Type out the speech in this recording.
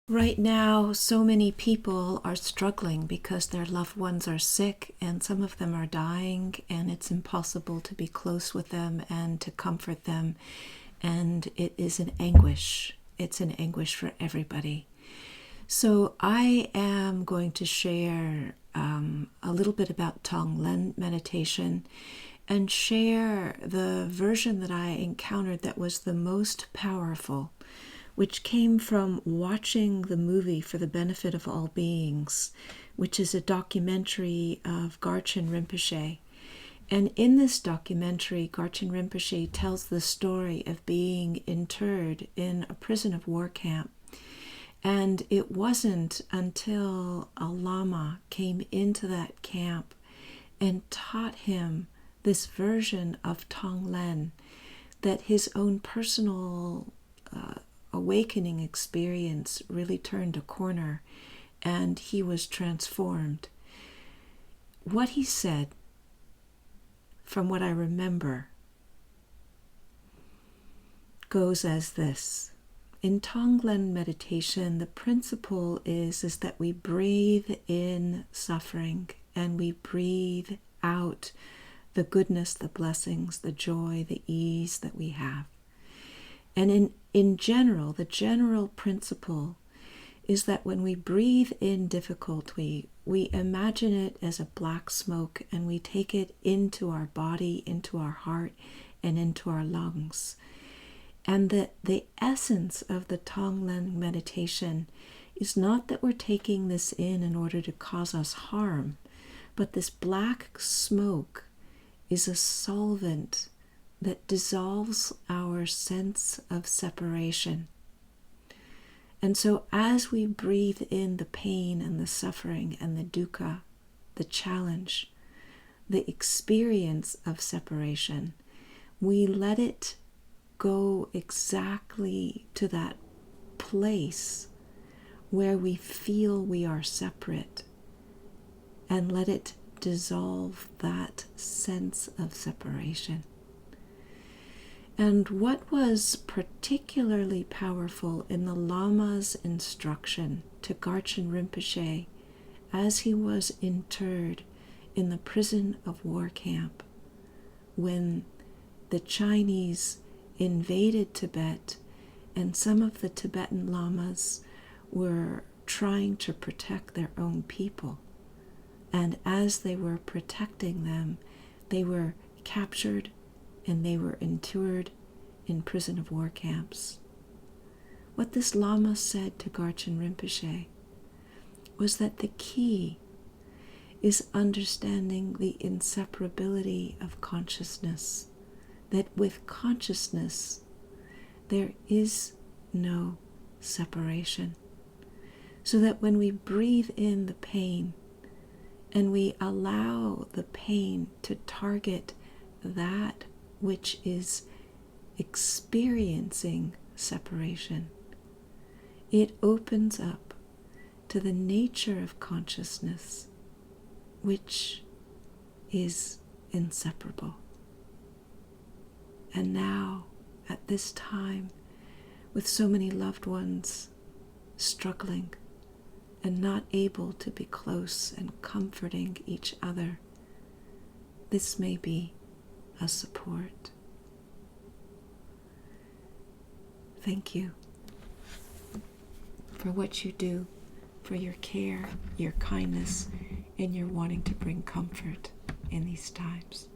Right now, so many people are struggling because their loved ones are sick and some of them are dying, and it's impossible to be close with them and to comfort them. And it is an anguish. It's an anguish for everybody. So I am going to share a little bit about Tonglen meditation and share the version that I encountered that was the most powerful, which came from watching the movie For the Benefit of All Beings, which is a documentary of Garchen Rinpoche. And in this documentary, Garchen Rinpoche tells the story of being interred in a prison of war camp. And it wasn't until a Lama came into that camp and taught him this version of Tonglen that his own personal awakening experience really turned a corner and he was transformed. What he said, from what I remember, goes as this. In Tonglen meditation, the principle is that we breathe in suffering and we breathe out the goodness, the blessings, the joy, the ease that we have. And in general, the general principle is that when we breathe in difficulty, we imagine it as a black smoke and we take it into our body, into our heart, and into our lungs. And the essence of the Tonglen meditation is not that we're taking this in order to cause us harm, but this black smoke is a solvent that dissolves our sense of separation. And so as we breathe in the pain and the suffering and the dukkha, the challenge, the experience of separation, we let it go exactly to that place where we feel we are separate and let it dissolve that sense of separation. And what was particularly powerful in the Lama's instruction to Garchen Rinpoche as he was interred in the prison of war camp when the Chinese invaded Tibet and some of the Tibetan Lamas were trying to protect their own people. And as they were protecting them, they were captured and they were interred in prison of war camps. What this Lama said to Garchen Rinpoche was that the key is understanding the inseparability of consciousness, that with consciousness there is no separation. So that when we breathe in the pain and we allow the pain to target that which is experiencing separation, it opens up to the nature of consciousness, which is inseparable. And now, at this time, with so many loved ones struggling and not able to be close and comforting each other, this may be a support. Thank you for what you do, for your care, your kindness, and your wanting to bring comfort in these times.